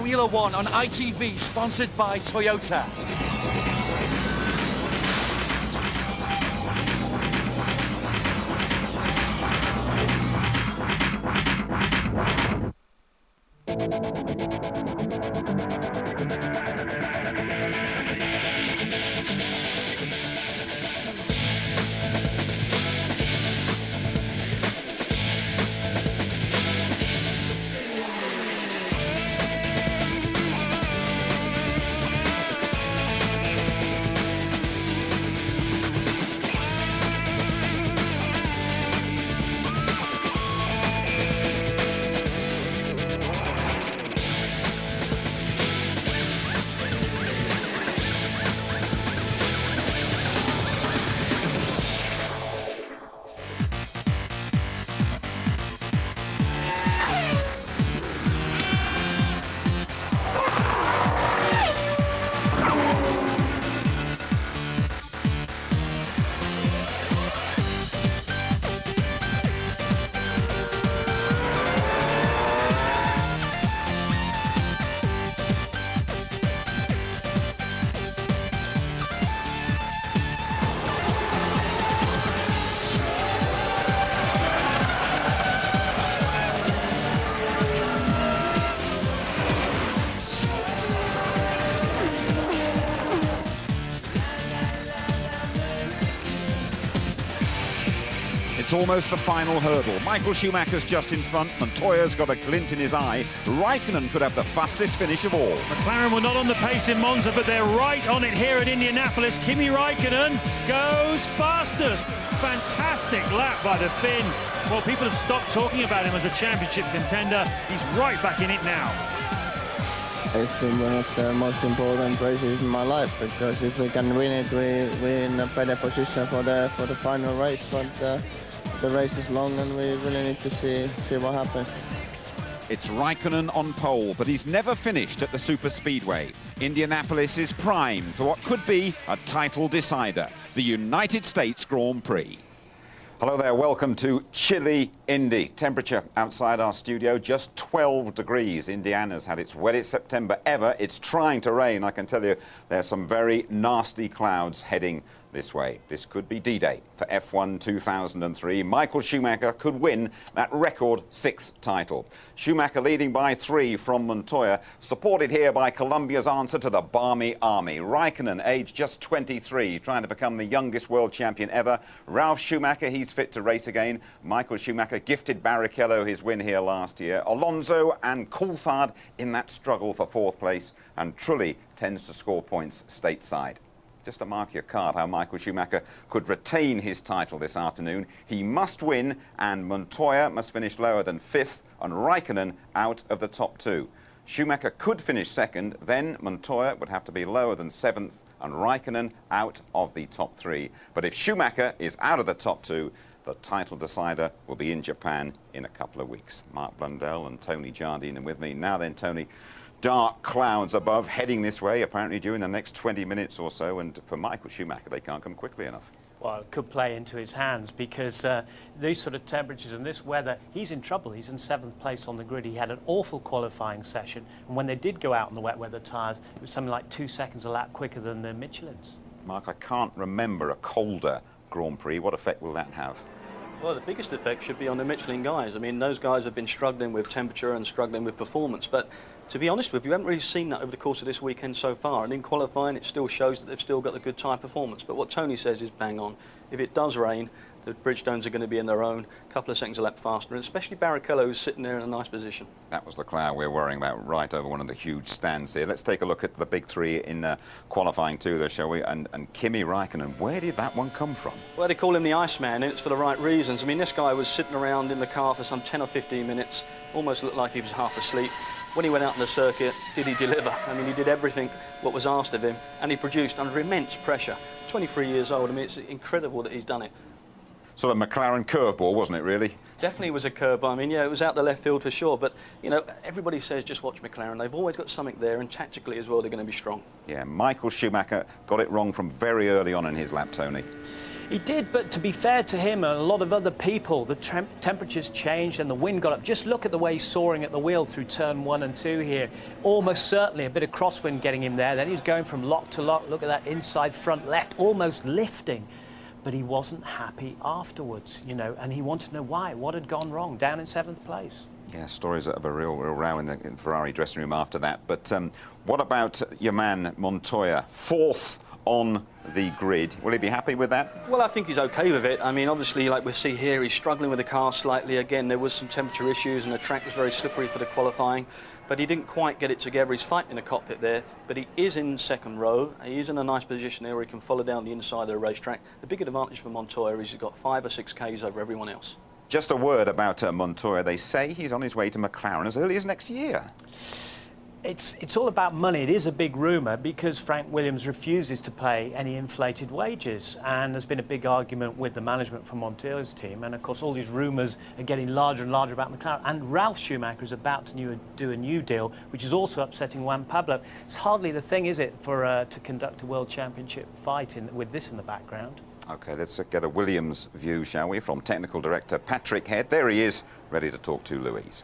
Formula One on ITV, sponsored by Toyota. It's almost the final hurdle. Michael Schumacher's just in front. Montoya's got a glint in his eye. Raikkonen could have the fastest finish of all. McLaren were not on the pace in Monza, but they're right on it here at Indianapolis. Kimi Raikkonen goes fastest. Fantastic lap by the Finn. Well, people have stopped talking about him as a championship contender. He's right back in it now. It's one of the most important races in my life, because if we can win it, we're in a better position for the final race. But the race is long, and we really need to see what happens. It's Raikkonen on pole, but he's never finished at the super speedway. Indianapolis is primed for what could be a title decider, the United States Grand Prix. Hello there, welcome to chilly Indy. Temperature outside our studio, just 12 degrees. Indiana's had its wettest September ever. It's trying to rain. I can tell you there's some very nasty clouds heading this way. This could be D-Day for F1 2003. Michael Schumacher could win that record 6th title. Schumacher leading by 3 from Montoya, supported here by Colombia's answer to the balmy army. Raikkonen, aged just 23, trying to become the youngest world champion ever. Ralf Schumacher, he's fit to race again. Michael Schumacher gifted Barrichello his win here last year. Alonso and Coulthard in that struggle for 4th place. And Trulli tends to score points stateside. Just to mark your card how Michael Schumacher could retain his title this afternoon. He must win, and Montoya must finish lower than 5th, and Raikkonen out of the top 2. Schumacher could finish 2nd, then Montoya would have to be lower than 7th, and Raikkonen out of the top 3. But if Schumacher is out of the top 2, the title decider will be in Japan in a couple of weeks. Mark Blundell and Tony Jardine are with me. Now then, Tony, dark clouds above, heading this way, apparently during the next 20 minutes or so, and for Michael Schumacher, they can't come quickly enough. Well, it could play into his hands, because these sort of temperatures and this weather, he's in trouble. He's in 7th place on the grid. He had an awful qualifying session, and when they did go out on the wet weather tyres, it was something like 2 seconds a lap quicker than the Michelins. Mark, I can't remember a colder Grand Prix. What effect will that have? Well, the biggest effect should be on the Michelin guys. I mean, those guys have been struggling with temperature and struggling with performance. But to be honest with you, we haven't really seen that over the course of this weekend so far. And in qualifying, it still shows that they've still got a good tyre performance. But what Tony says is bang on. If it does rain, the Bridgestones are going to be in their own, a couple of seconds a lap faster, and especially Barrichello, who's sitting there in a nice position. That was the cloud we're worrying about right over one of the huge stands here. Let's take a look at the big 3 in qualifying too, though, shall we? And Kimi Raikkonen, where did that one come from? Well, they call him the Iceman, and it's for the right reasons. I mean, this guy was sitting around in the car for some 10 or 15 minutes, almost looked like he was half asleep. When he went out on the circuit, did he deliver? I mean, he did everything what was asked of him, and he produced under immense pressure. 23 years old, I mean, it's incredible that he's done it. Sort of McLaren curveball, wasn't it, really? Definitely was a curveball. I mean, yeah, it was out the left field for sure. But, you know, everybody says just watch McLaren. They've always got something there, and tactically as well, they're going to be strong. Yeah, Michael Schumacher got it wrong from very early on in his lap, Tony. He did, but to be fair to him and a lot of other people, the temperatures changed and the wind got up. Just look at the way he's soaring at the wheel through turn 1 and 2 here. Almost certainly a bit of crosswind getting him there. Then he was going from lock to lock. Look at that inside front left, almost lifting. But he wasn't happy afterwards, you know, and he wanted to know why. What had gone wrong? Down in 7th place. Yeah, stories of a real row in the Ferrari dressing room after that. But what about your man, Montoya? 4th on the grid. Will he be happy with that? Well, I think he's okay with it. I mean, obviously, like we see here, he's struggling with the car slightly. Again, there was some temperature issues and the track was very slippery for the qualifying, but he didn't quite get it together. He's fighting in the cockpit there, but he is in 2nd row. He is in a nice position there where he can follow down the inside of the racetrack. The big advantage for Montoya is he's got 5 or 6 Ks over everyone else. Just a word about Montoya. They say he's on his way to McLaren as early as next year. It's all about money. It is a big rumour because Frank Williams refuses to pay any inflated wages, and there's been a big argument with the management for Montoya's team, and of course all these rumours are getting larger and larger about McLaren, and Ralf Schumacher is about to do a new deal, which is also upsetting Juan Pablo. It's hardly the thing, is it, for to conduct a World Championship fight with this in the background? OK, let's get a Williams view, shall we, from Technical Director Patrick Head. There he is, ready to talk to Louise.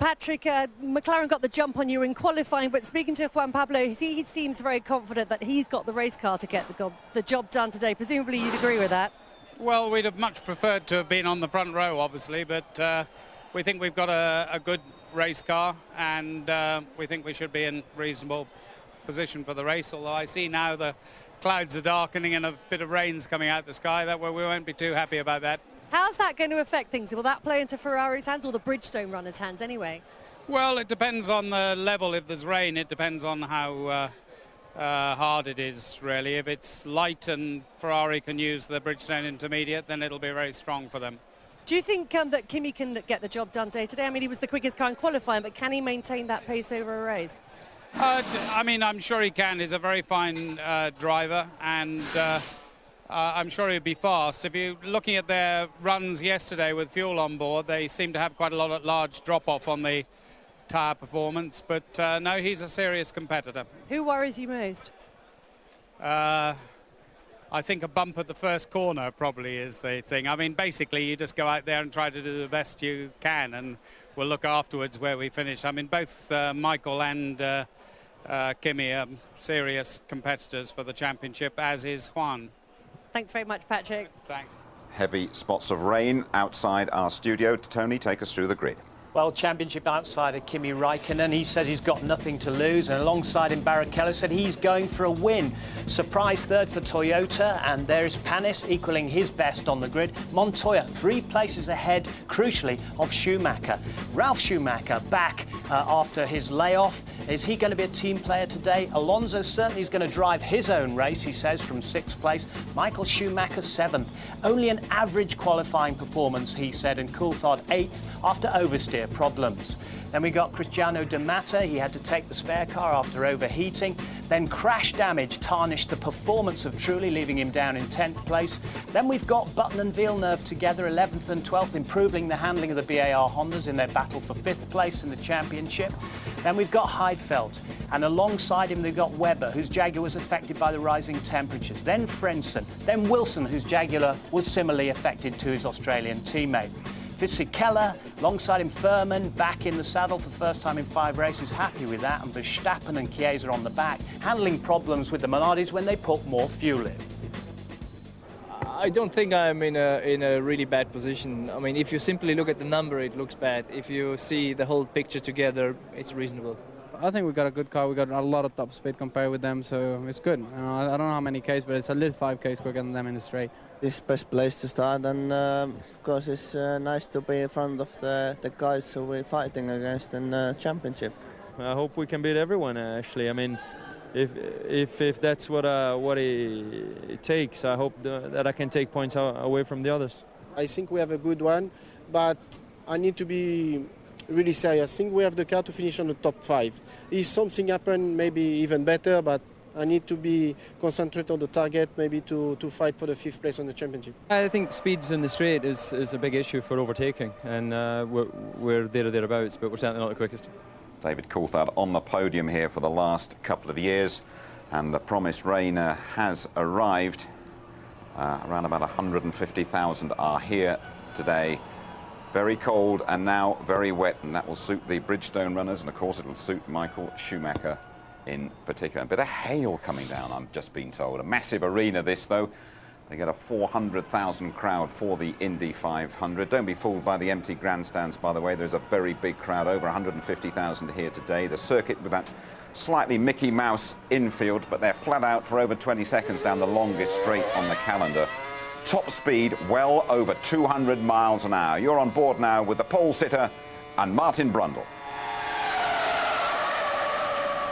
Patrick, McLaren got the jump on you in qualifying, but speaking to Juan Pablo, he seems very confident that he's got the race car to get the job done today. Presumably you'd agree with that? Well, we'd have much preferred to have been on the front row, obviously, but we think we've got a good race car, and we think we should be in reasonable position for the race, although I see now the clouds are darkening and a bit of rain's coming out the sky. That way we won't be too happy about that. How's that going to affect things? Will that play into Ferrari's hands or the Bridgestone runners' hands anyway? Well, it depends on the level. If there's rain, it depends on how hard it is, really. If it's light and Ferrari can use the Bridgestone Intermediate, then it'll be very strong for them. Do you think that Kimi can get the job done day today? I mean, he was the quickest car in qualifying, but can he maintain that pace over a race? I mean, I'm sure he can. He's a very fine driver, and I'm sure he'll be fast. If you're looking at their runs yesterday with fuel on board, they seem to have quite a lot of large drop-off on the tyre performance. But no, he's a serious competitor. Who worries you most? I think a bump at the first corner probably is the thing. I mean, basically, you just go out there and try to do the best you can, and we'll look afterwards where we finish. I mean, both Michael and Kimi are serious competitors for the championship, as is Juan. Thanks very much, Patrick. Thanks. Heavy spots of rain outside our studio. Tony, take us through the grid. Well, championship outsider Kimi Raikkonen, he says he's got nothing to lose, and alongside him Barrichello said he's going for a win. Surprise 3rd for Toyota, and there's Panis equaling his best on the grid. Montoya 3 places ahead, crucially, of Schumacher. Ralf Schumacher back after his layoff. Is he going to be a team player today? Alonso certainly is going to drive his own race, he says, from 6th place. Michael Schumacher 7th. Only an average qualifying performance, he said, and Coulthard 8th after oversteer problems. Then we got Cristiano Di Matta. He had to take the spare car after overheating. Then crash damage tarnished the performance of Trulli, leaving him down in 10th place. Then we've got Button and Villeneuve together, 11th and 12th, improving the handling of the BAR Hondas in their battle for 5th place in the championship. Then we've got Heidfeld, and alongside him they've got Webber, whose Jaguar was affected by the rising temperatures. Then Frentzen, then Wilson, whose Jaguar was similarly affected to his Australian teammate. Fisichella, alongside him Furman, back in the saddle for the first time in 5 races, happy with that, and Verstappen and Chiesa on the back, handling problems with the Minardis when they put more fuel in. I don't think I'm in a really bad position. I mean, if you simply look at the number, it looks bad. If you see the whole picture together, it's reasonable. I think we've got a good car. We've got a lot of top speed compared with them, so it's good. You know, I don't know how many Ks, but it's at least 5 Ks quicker than them in the straight. It's the best place to start, and of course it's nice to be in front of the guys who we're fighting against in the championship. I hope we can beat everyone, actually. I mean, if that's what it takes, I hope that I can take points away from the others. I think we have a good one, but I need to be really serious. I think we have the car to finish on the top 5. If something happens, maybe even better, but I need to be concentrated on the target, maybe to fight for the 5th place on the championship. I think speeds in the straight is a big issue for overtaking, and we're there or thereabouts, but we're certainly not the quickest. David Coulthard on the podium here for the last couple of years, and the promised rain has arrived. Around about 150,000 are here today. Very cold and now very wet, and that will suit the Bridgestone runners, and of course it will suit Michael Schumacher in particular. A bit of hail coming down, I'm just being told. A massive arena this, though. They get a 400,000 crowd for the Indy 500. Don't be fooled by the empty grandstands, by the way. There's a very big crowd, over 150,000 here today. The circuit with that slightly Mickey Mouse infield, but they're flat out for over 20 seconds down the longest straight on the calendar. Top speed well over 200 miles an hour. You're on board now with the pole sitter and Martin Brundle.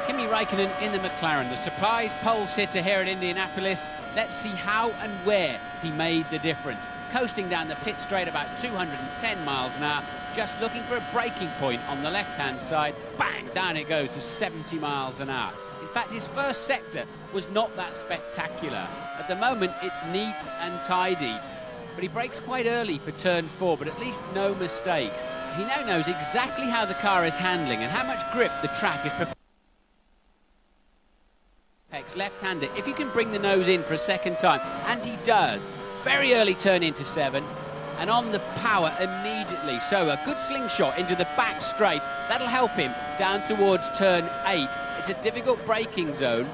Kimi Raikkonen in the McLaren, the surprise pole sitter here at Indianapolis. Let's see how and where he made the difference. Coasting down the pit straight about 210 miles an hour, just looking for a braking point on the left-hand side. Bang, down it goes to 70 miles an hour. In fact, his first sector was not that spectacular. At the moment, it's neat and tidy. But he brakes quite early for turn 4, but at least no mistakes. He now knows exactly how the car is handling and how much grip the track is prepared. Left-hander, if you can bring the nose in for a second time, and he does. Very early turn into 7, and on the power immediately. So a good slingshot into the back straight. That'll help him down towards turn 8. It's a difficult braking zone,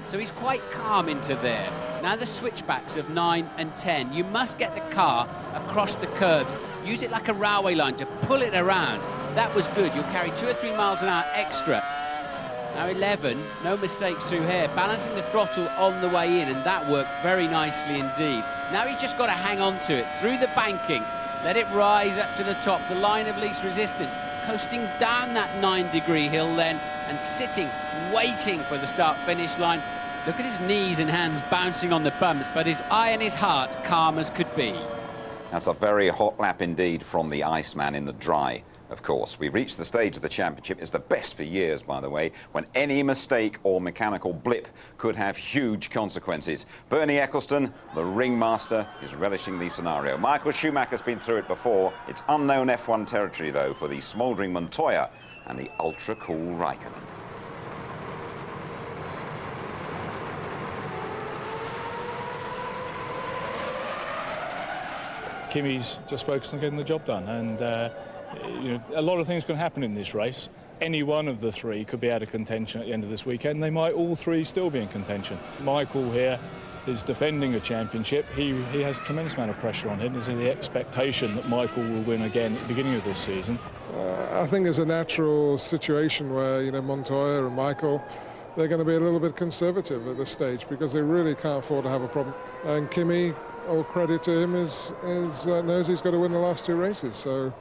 so he's quite calm into there. Now the switchbacks of 9 and 10. You must get the car across the curbs. Use it like a railway line to pull it around. That was good. You'll carry 2 or 3 miles an hour extra. Now 11, no mistakes through here, balancing the throttle on the way in, and that worked very nicely indeed. Now he's just got to hang on to it through the banking, let it rise up to the top, the line of least resistance, coasting down that 9-degree hill then, and sitting, waiting for the start-finish line. Look at his knees and hands bouncing on the bumps, but his eye and his heart calm as could be. That's a very hot lap indeed from the Iceman in the dry. Of course, we've reached the stage of the championship. It's the best for years, by the way, when any mistake or mechanical blip could have huge consequences. Bernie Eccleston, the ringmaster, is relishing the scenario. Michael Schumacher's been through it before. It's unknown F1 territory, though, for the smouldering Montoya and the ultra-cool Raikkonen. Kimi's just focused on getting the job done, and you know, a lot of things can happen in this race. Any one of the 3 could be out of contention at the end of this weekend. They might all 3 still be in contention. Michael here is defending a championship. He has a tremendous amount of pressure on him. There's the expectation that Michael will win again at the beginning of this season. I think there's a natural situation where, you know, Montoya and Michael, they're going to be a little bit conservative at this stage because they really can't afford to have a problem. And Kimi, all credit to him, knows he's got to win the last 2 races. So,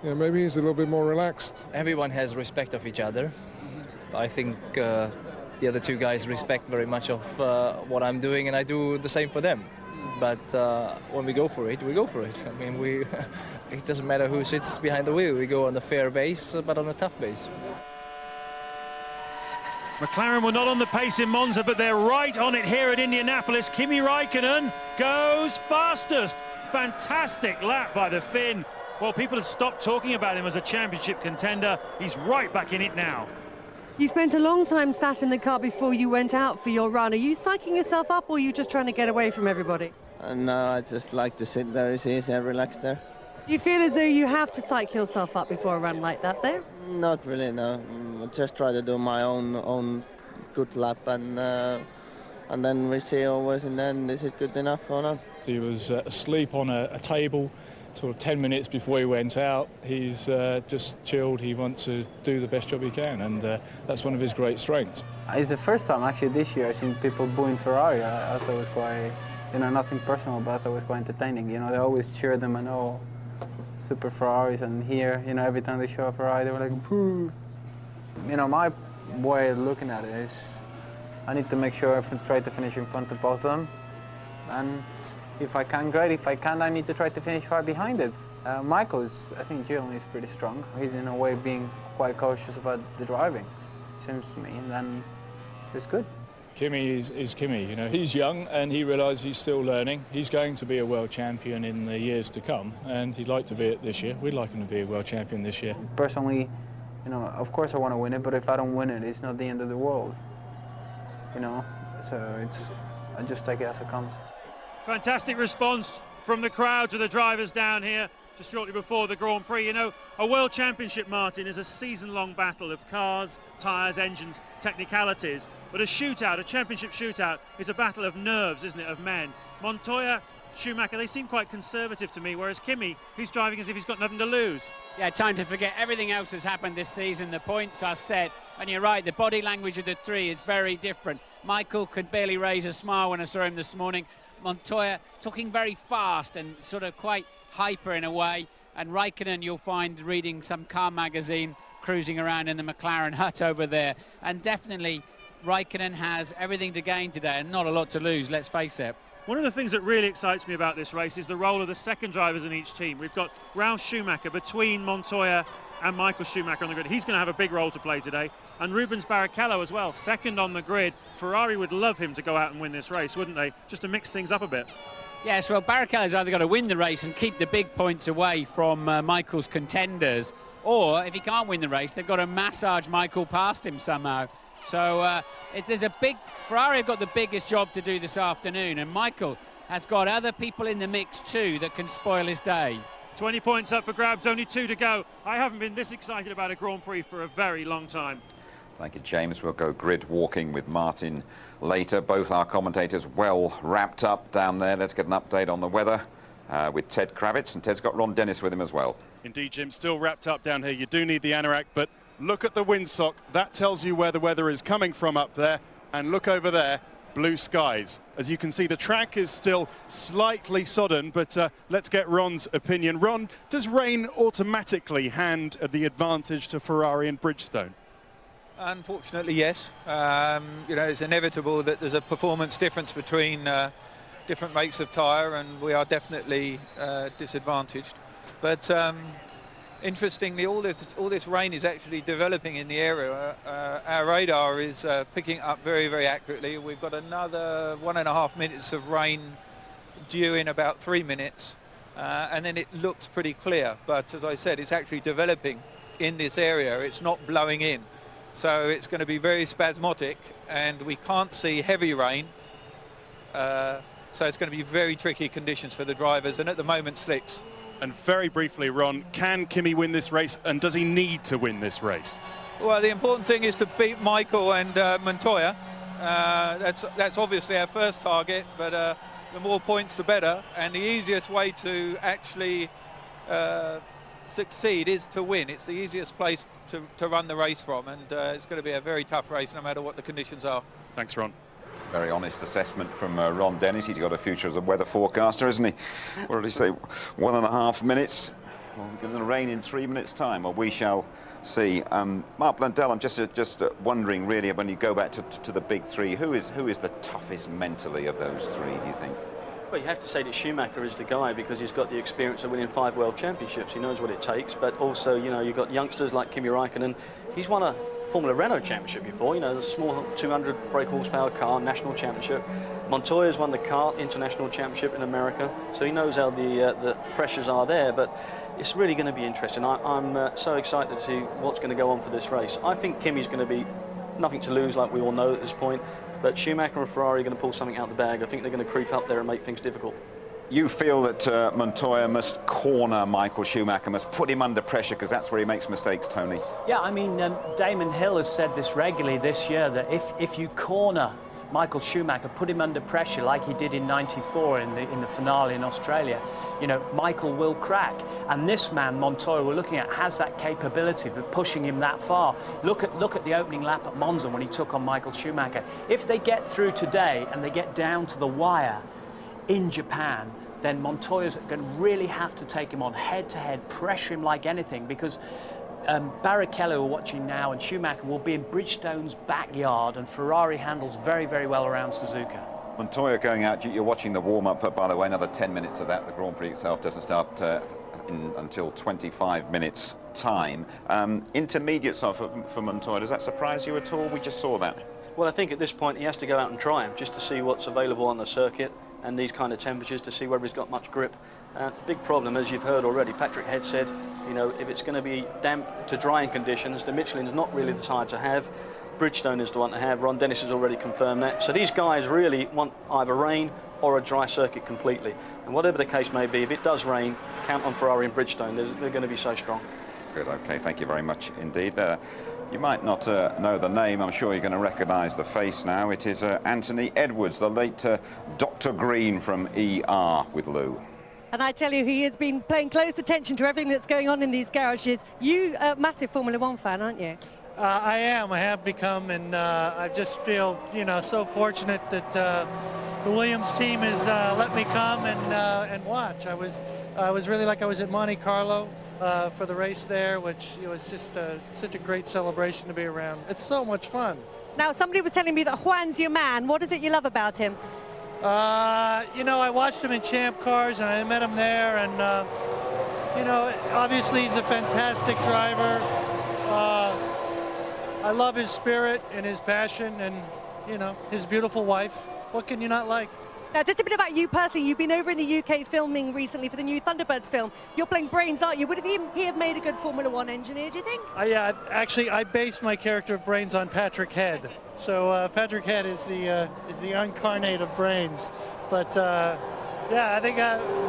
yeah, maybe he's a little bit more relaxed. Everyone has respect of each other. I think the other 2 guys respect very much of what I'm doing, and I do the same for them. But when we go for it, we go for it. I mean, it doesn't matter who sits behind the wheel. We go on the fair base, but on a tough base. McLaren were not on the pace in Monza, but they're right on it here at Indianapolis. Kimi Raikkonen goes fastest. Fantastic lap by the Finn. Well, people have stopped talking about him as a championship contender. He's right back in it now. You spent a long time sat in the car before you went out for your run. Are you psyching yourself up, or are you just trying to get away from everybody? No, I just like to sit there, it's easy and relax there. Do you feel as though you have to psych yourself up before a run like that, though? Not really, no. I just try to do my own good lap, and then we see always in the end, is it good enough or not? He was asleep on a table sort of 10 minutes before he went out. He's just chilled. He wants to do the best job he can, and that's one of his great strengths. It's the first time actually this year I've seen people booing Ferrari. I thought it was quite, you know, nothing personal, but I thought it was quite entertaining. You know, they always cheer them and oh, super Ferraris, and here, you know, every time they show a Ferrari, they were like, pooh. You know, my way of looking at it is I need to make sure I try to finish in front of both of them, and if I can, great. If I can't, I need to try to finish right behind it. Michael is, I think, generally is pretty strong. He's in a way being quite cautious about the driving, seems to me, and then it's good. Kimi is Kimi, you know. He's young and he realises he's still learning. He's going to be a world champion in the years to come, and he'd like to be it this year. We'd like him to be a world champion this year. Personally, you know, of course I want to win it, but if I don't win it, it's not the end of the world, you know. So I just take it as it comes. Fantastic response from the crowd to the drivers down here just shortly before the Grand Prix. You know, a World Championship, Martin, is a season-long battle of cars, tyres, engines, technicalities. But a shootout, a championship shootout, is a battle of nerves, isn't it, of men. Montoya, Schumacher, they seem quite conservative to me, whereas Kimi, he's driving as if he's got nothing to lose. Yeah, time to forget everything else that's happened this season. The points are set, and you're right, the body language of the three is very different. Michael could barely raise a smile when I saw him this morning. Montoya talking very fast and sort of quite hyper in a way, and Raikkonen you'll find reading some car magazine, cruising around in the McLaren hut over there, and definitely Raikkonen has everything to gain today and not a lot to lose, let's face it. One of the things that really excites me about this race is the role of the second drivers in each team. We've got Ralf Schumacher between Montoya and Michael Schumacher on the grid. He's going to have a big role to play today. And Rubens Barrichello as well, second on the grid. Ferrari would love him to go out and win this race, wouldn't they? Just to mix things up a bit. Yes, well, Barrichello's either got to win the race and keep the big points away from Michael's contenders, or if he can't win the race, they've got to massage Michael past him somehow. So there's a big... Ferrari have got the biggest job to do this afternoon, and Michael has got other people in the mix too that can spoil his day. 20 points up for grabs, only 2 to go. I haven't been this excited about a Grand Prix for a very long time. Thank you, James. We'll go grid walking with Martin later. Both our commentators well wrapped up down there. Let's get an update on the weather with Ted Kravitz, and Ted's got Ron Dennis with him as well. Indeed, Jim, still wrapped up down here. You do need the anorak, but look at the windsock. That tells you where the weather is coming from up there. And look over there, blue skies. As you can see, the track is still slightly sodden, but let's get Ron's opinion. Ron, does rain automatically hand the advantage to Ferrari and Bridgestone? Unfortunately, yes. You know, it's inevitable that there's a performance difference between different makes of tyre, and we are definitely disadvantaged. But interestingly, all this rain is actually developing in the area. Our radar is picking up very, very accurately. We've got another 1.5 minutes of rain due in about 3 minutes, and then it looks pretty clear. But as I said, it's actually developing in this area. It's not blowing in. So it's going to be very spasmodic, and we can't see heavy rain. So it's going to be very tricky conditions for the drivers, and at the moment, slicks. And very briefly, Ron, can Kimi win this race, and does he need to win this race? Well, the important thing is to beat Michael and Montoya. That's obviously our first target, but the more points, the better. And the easiest way to actually succeed is to win. It's the easiest place to run the race from, and it's going to be a very tough race no matter what the conditions are. Thanks, Ron. Very honest assessment from Ron Dennis. He's got a future as a weather forecaster, isn't he? What did he say? 1.5 minutes. Well, we're going to rain in 3 minutes' time. Well, we shall see. Mark Blundell, I'm just wondering, really, when you go back to the big three, who is the toughest mentally of those three, do you think? Well, you have to say that Schumacher is the guy because he's got the experience of winning 5 World Championships. He knows what it takes, but also, you know, you've got youngsters like Kimi Raikkonen. He's won a Formula Renault Championship before, you know, the small 200 brake horsepower car, national championship. Montoya's won the kart international championship in America, so he knows how the pressures are there, but it's really going to be interesting. I'm so excited to see what's going to go on for this race. I think Kimi's going to be nothing to lose, like we all know at this point, but Schumacher and Ferrari are going to pull something out the bag. I think they're going to creep up there and make things difficult. You feel that Montoya must corner Michael Schumacher, must put him under pressure, because that's where he makes mistakes, Tony. Yeah, I mean, Damon Hill has said this regularly this year, that if you corner Michael Schumacher, put him under pressure like he did in '94 in the finale in Australia, you know, Michael will crack. And this man, Montoya, we're looking at, has that capability of pushing him that far. Look at the opening lap at Monza when he took on Michael Schumacher. If they get through today and they get down to the wire in Japan, then Montoya's going to really have to take him on head-to-head, pressure him like anything, because Barrichello are watching now, and Schumacher will be in Bridgestone's backyard, and Ferrari handles very, very well around Suzuka. Montoya going out, you're watching the warm-up, by the way, another 10 minutes of that. The Grand Prix itself doesn't start until 25 minutes time. Intermediate stuff for Montoya, does that surprise you at all? We just saw that. Well, I think at this point he has to go out and try him just to see what's available on the circuit and these kind of temperatures, to see whether he's got much grip. Big problem, as you've heard already, Patrick Head said, you know, if it's going to be damp to drying conditions, the Michelin's not really the tyre to have. Bridgestone is the one to have. Ron Dennis has already confirmed that. So these guys really want either rain or a dry circuit completely. And whatever the case may be, if it does rain, count on Ferrari and Bridgestone. They're going to be so strong. Good, okay, thank you very much indeed. You might not know the name, I'm sure you're going to recognise the face now. It is Anthony Edwards, the late Dr. Green from ER with Lou. And I tell you, he has been paying close attention to everything that's going on in these garages. You are a massive Formula One fan, aren't you? I am. I have become, and I just feel, you know, so fortunate that the Williams team has let me come and watch. I was really like I was at Monte Carlo for the race there, which was just such a great celebration to be around. It's so much fun. Now, somebody was telling me that Juan's your man. What is it you love about him? You know, I watched him in Champ Cars, and I met him there, and you know, obviously he's a fantastic driver. I love his spirit and his passion, and you know, his beautiful wife. What can you not like? Now, just a bit about you personally. You've been over in the UK filming recently for the new Thunderbirds film. You're playing Brains, aren't you? Would he have made a good Formula One engineer, do you think? Yeah, actually, I based my character of Brains on Patrick Head. So Patrick Head is the incarnate of Brains. But yeah, I think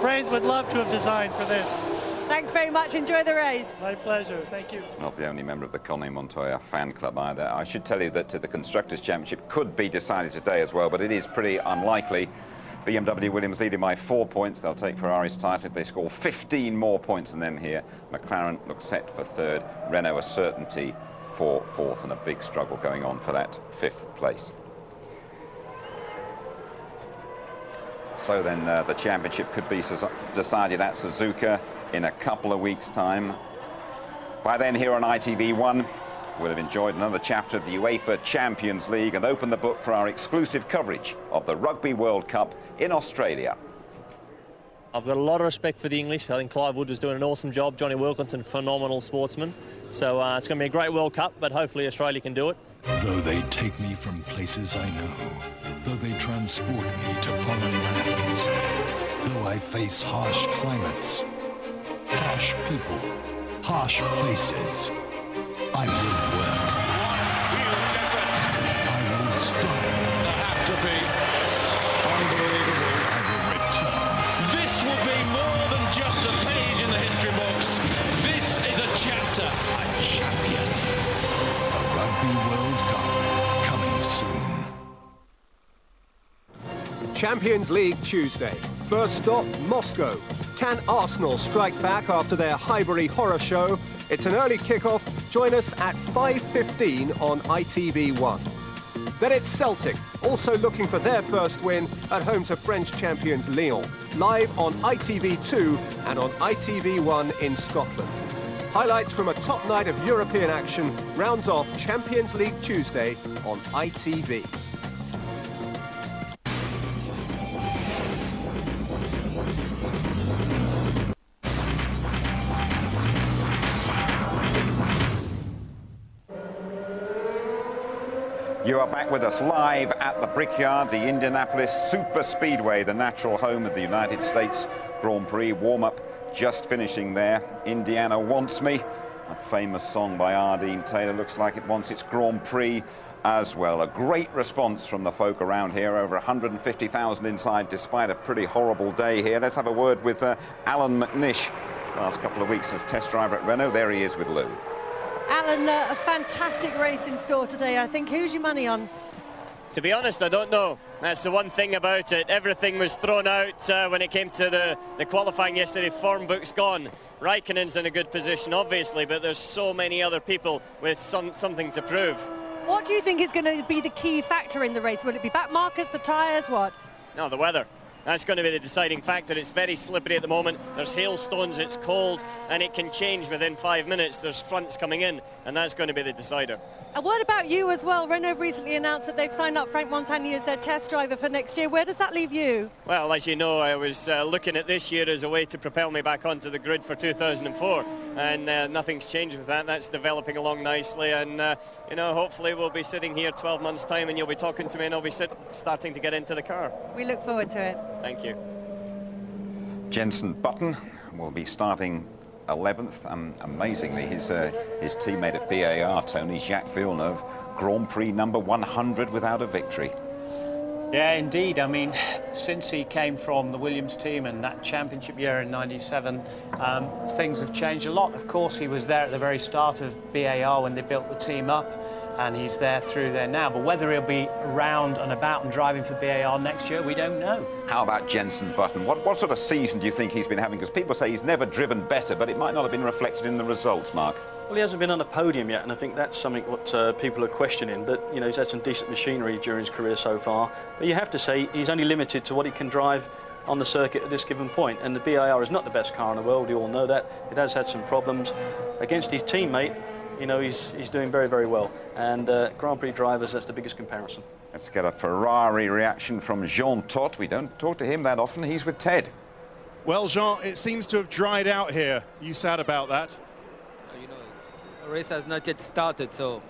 Brains would love to have designed for this. Thanks very much. Enjoy the race. My pleasure. Thank you. Not the only member of the Connie Montoya fan club either. I should tell you that the Constructors' Championship could be decided today as well, but it is pretty unlikely. BMW Williams leading by 4 points. They'll take Ferrari's title if they score 15 more points than them here. McLaren looks set for third. Renault a certainty for fourth, and a big struggle going on for that fifth place. So then the championship could be decided at Suzuka in a couple of weeks' time. By then, here on ITV1, we'll have enjoyed another chapter of the UEFA Champions League and opened the book for our exclusive coverage of the Rugby World Cup in Australia. I've got a lot of respect for the English. I think Clive Wood was doing an awesome job. Johnny Wilkinson, phenomenal sportsman. So it's going to be a great World Cup, but hopefully Australia can do it. Though they take me from places I know, though they transport me to foreign lands, though I face harsh climates, harsh people, harsh places, I will work. Huge effort. I will strive. There have to be. Unbelievable. I will return. This will be more than just a page in the history books. This is a chapter. A champion. The Rugby World Cup coming soon. Champions League Tuesday. First stop, Moscow. Can Arsenal strike back after their Highbury horror show? It's an early kickoff. Join us at 5:15 on ITV1. Then it's Celtic, also looking for their first win at home to French champions Lyon. Live on ITV2 and on ITV1 in Scotland. Highlights from a top night of European action rounds off Champions League Tuesday on ITV. You are back with us live at the Brickyard, the Indianapolis Super Speedway, the natural home of the United States Grand Prix. Warm-up just finishing there. Indiana Wants Me, a famous song by Ardeen Taylor. Looks like it wants its Grand Prix as well. A great response from the folk around here, over 150,000 inside despite a pretty horrible day here. Let's have a word with Alan McNish. Last couple of weeks as test driver at Renault. There he is with Lou. Alan, a fantastic race in store today, I think. Who's your money on? To be honest, I don't know. That's the one thing about it. Everything was thrown out when it came to the qualifying yesterday. Form book's gone. Raikkonen's in a good position, obviously, but there's so many other people with something to prove. What do you think is going to be the key factor in the race? Will it be back markers, the tyres, what? No, the weather. That's going to be the deciding factor. It's very slippery at the moment. There's hailstones, it's cold, and it can change within 5 minutes. There's fronts coming in, and that's going to be the decider. A word about you as well. Renault recently announced that they've signed up Frank Montagny as their test driver for next year. Where does that leave you? Well, as you know, I was looking at this year as a way to propel me back onto the grid for 2004, and nothing's changed with that. That's developing along nicely, and you know, hopefully we'll be sitting here 12 months' time, and you'll be talking to me, and I'll be starting to get into the car. We look forward to it. Thank you. Jenson Button will be starting 11th. Amazingly, his teammate at BAR, Tony, Jacques Villeneuve, Grand Prix number 100 without a victory. Yeah, indeed. I mean, since he came from the Williams team and that championship year in '97, things have changed a lot. Of course, he was there at the very start of BAR when they built the team up, and he's there through there now. But whether he'll be around and about and driving for BAR next year, we don't know. How about Jenson Button? What sort of season do you think he's been having? Because people say he's never driven better, but it might not have been reflected in the results, Mark. Well, he hasn't been on a podium yet, and I think that's something what people are questioning. That, you know, he's had some decent machinery during his career so far, but you have to say he's only limited to what he can drive on the circuit at this given point. And the BAR is not the best car in the world. You all know that. It has had some problems against his teammate. You know, he's doing very, very well. And Grand Prix drivers, that's the biggest comparison. Let's get a Ferrari reaction from Jean Todt. We don't talk to him that often. He's with Ted. Well, Jean, it seems to have dried out here. You sad about that? The race has not yet started, so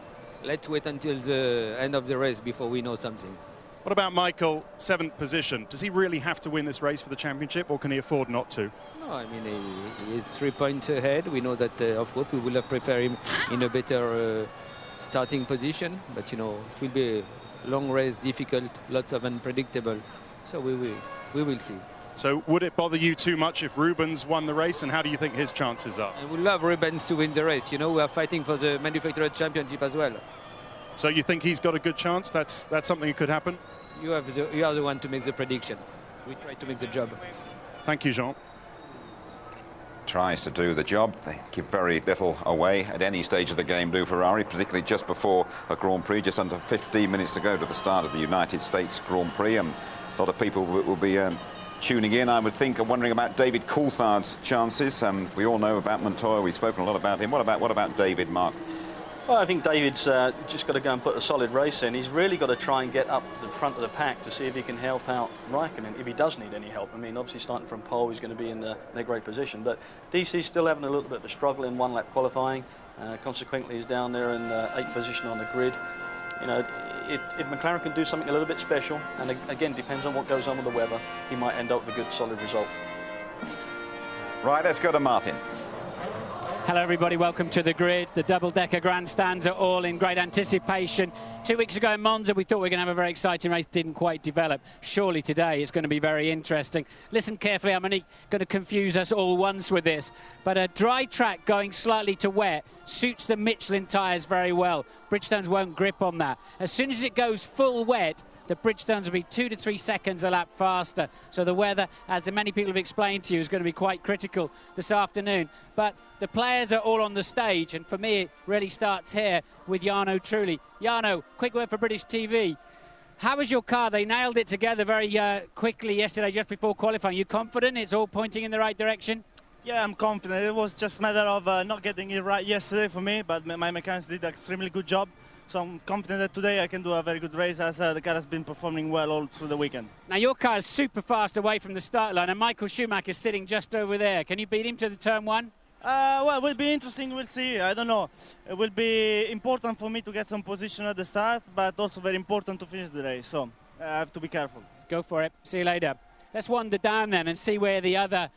let's wait until the end of the race before we know something. What about Michael, 7th position? Does he really have to win this race for the championship, or can he afford not to? No, I mean, he is 3 points ahead. We know that, of course, we would have preferred him in a better starting position, but, you know, it will be a long race, difficult, lots of unpredictable, so we will see. So would it bother you too much if Rubens won the race, and how do you think his chances are? I would love Rubens to win the race. You know, we are fighting for the manufacturer championship as well. So you think he's got a good chance? That's something that could happen? You are the one to make the prediction. We try to make the job. Thank you, Jean. Tries to do the job. They give very little away at any stage of the game, do Ferrari, particularly just before a Grand Prix, just under 15 minutes to go to the start of the United States Grand Prix. A lot of people will be tuning in, I would think, and wondering about David Coulthard's chances. We all know about Montoya. We've spoken a lot about him. What about David, Mark? Well, I think David's just got to go and put a solid race in. He's really got to try and get up the front of the pack to see if he can help out Raikkonen, if he does need any help. I mean, obviously starting from pole, he's going to be in a great position. But DC's still having a little bit of a struggle in one-lap qualifying. Consequently, he's down there in 8th position on the grid. You know, if McLaren can do something a little bit special, and again, depends on what goes on with the weather, he might end up with a good, solid result. Right, let's go to Martin. Hello everybody, welcome to the grid. The double-decker grandstands are all in great anticipation. 2 weeks ago in Monza we thought we were going to have a very exciting race, didn't quite develop. Surely today it's going to be very interesting. Listen carefully, I'm only going to confuse us all once with this, but a dry track going slightly to wet suits the Michelin tyres very well. Bridgestones won't grip on that. As soon as it goes full wet, the Bridgestones will be 2 to 3 seconds a lap faster. So the weather, as many people have explained to you, is going to be quite critical this afternoon. But the players are all on the stage, and for me, it really starts here with Jarno Trulli. Jarno, quick word for British TV. How was your car? They nailed it together very quickly yesterday, just before qualifying. You confident it's all pointing in the right direction? Yeah, I'm confident. It was just a matter of not getting it right yesterday for me, but my mechanics did an extremely good job. So I'm confident that today I can do a very good race, as the car has been performing well all through the weekend. Now your car is super fast away from the start line, and Michael Schumacher is sitting just over there. Can you beat him to the turn one? Well, it will be interesting. We'll see. I don't know. It will be important for me to get some position at the start, but also very important to finish the race. So I have to be careful. Go for it. See you later. Let's wander down then and see where the other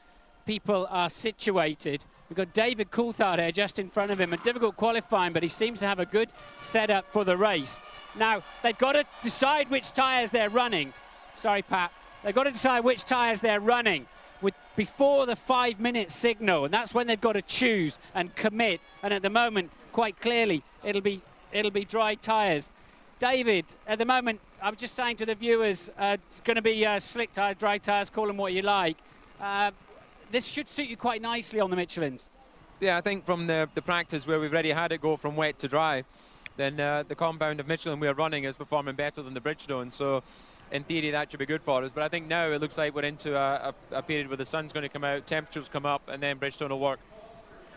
people are situated. We've got David Coulthard here just in front of him. A difficult qualifying, but he seems to have a good setup for the race. Now, they've got to decide which tyres they're running. Sorry, Pat. They've got to decide which tyres they're running before the 5-minute signal, and that's when they've got to choose and commit. And at the moment, quite clearly, it'll be dry tyres. David, at the moment, I was just saying to the viewers, it's going to be slick tyres, dry tyres, call them what you like. This should suit you quite nicely on the Michelins. Yeah, I think from the practice where we've already had it go from wet to dry, then the compound of Michelin we're running is performing better than the Bridgestone. So in theory, that should be good for us. But I think now it looks like we're into a period where the sun's going to come out, temperatures come up, and then Bridgestone will work.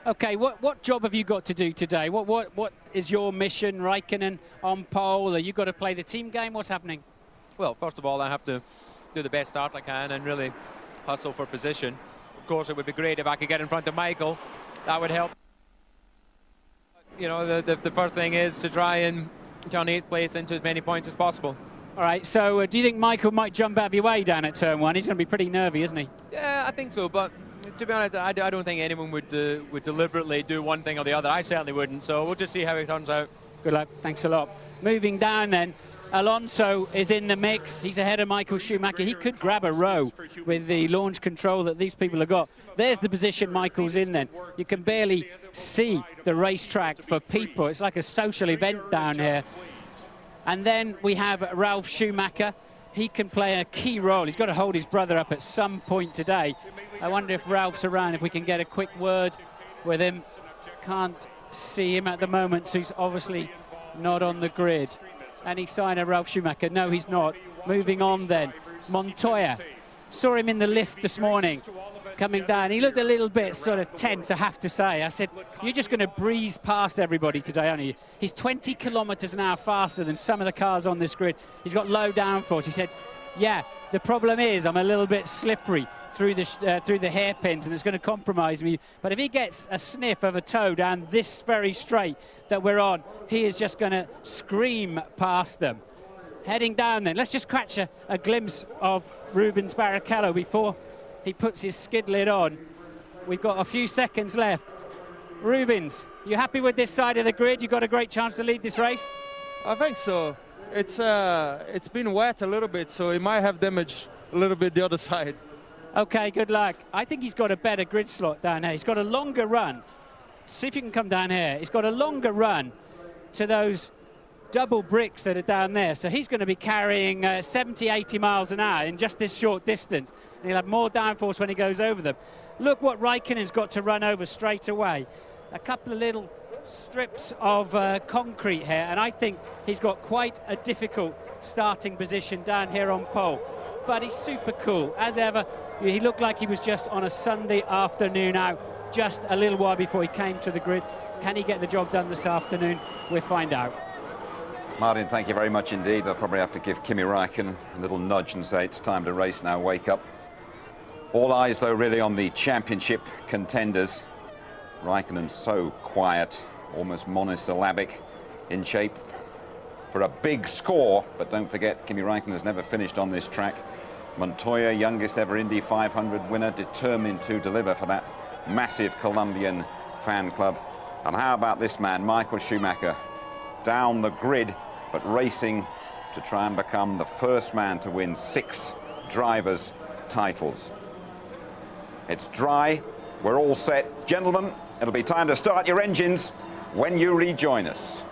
Okay, what job have you got to do today? What is your mission? Raikkonen on pole? Are you got to play the team game? What's happening? Well, first of all, I have to do the best start I can and really hustle for position. Of course, it would be great if I could get in front of Michael. That would help. You know, the first thing is to try and turn 8th place into as many points as possible. All right, so do you think Michael might jump out of your way down at turn one? He's going to be pretty nervy, isn't he? Yeah, I think so, but To be honest, I don't think anyone would deliberately do one thing or the other. I certainly wouldn't. So we'll just see how it turns out. Good luck. Thanks a lot. Moving down then, Alonso is in the mix. He's ahead of Michael Schumacher. He could grab a row with the launch control that these people have got. There's the position Michael's in then. You can barely see the racetrack for people. It's like a social event down here. And then we have Ralf Schumacher. He can play a key role. He's got to hold his brother up at some point today. I wonder if Ralph's around, if we can get a quick word with him. Can't see him at the moment, so he's obviously not on the grid. Any sign of Ralf Schumacher? No, he's not. Moving on then. Montoya. Saw him in the lift this morning, coming down. He looked a little bit sort of tense, I have to say. I said, you're just going to breeze past everybody today, aren't you? He's 20 kilometres an hour faster than some of the cars on this grid. He's got low downforce. He said, yeah, the problem is I'm a little bit slippery through the hairpins, and it's going to compromise me. But if he gets a sniff of a toe down this very straight that we're on, he is just going to scream past them. Heading down then, let's just catch a glimpse of Rubens Barrichello before he puts his skid lid on. We've got a few seconds left. Rubens, you happy with this side of the grid? You've got a great chance to lead this race? I think so. It's been wet a little bit, so it might have damaged a little bit the other side. Okay, good luck. I think he's got a better grid slot down here. He's got a longer run. See if you can come down here. He's got a longer run to those double bricks that are down there. So he's going to be carrying 70, 80 miles an hour in just this short distance. And he'll have more downforce when he goes over them. Look what Raikkonen's got to run over straight away. A couple of little strips of concrete here. And I think he's got quite a difficult starting position down here on pole. But he's super cool. As ever, he looked like he was just on a Sunday afternoon out just a little while before he came to the grid. Can he get the job done this afternoon? We'll find out. Martin, thank you very much indeed. They'll probably have to give Kimi Räikkönen a little nudge and say it's time to race now, wake up. All eyes, though, really on the championship contenders. Räikkönen so quiet, almost monosyllabic, in shape for a big score. But don't forget, Kimi Räikkönen has never finished on this track. Montoya, youngest ever Indy 500 winner, determined to deliver for that massive Colombian fan club. And how about this man, Michael Schumacher, down the grid, but racing to try and become the first man to win 6 drivers' titles. It's dry, we're all set. Gentlemen, it'll be time to start your engines when you rejoin us.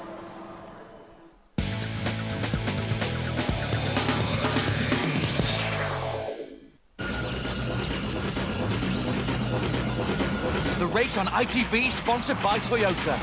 The race on ITV, sponsored by Toyota.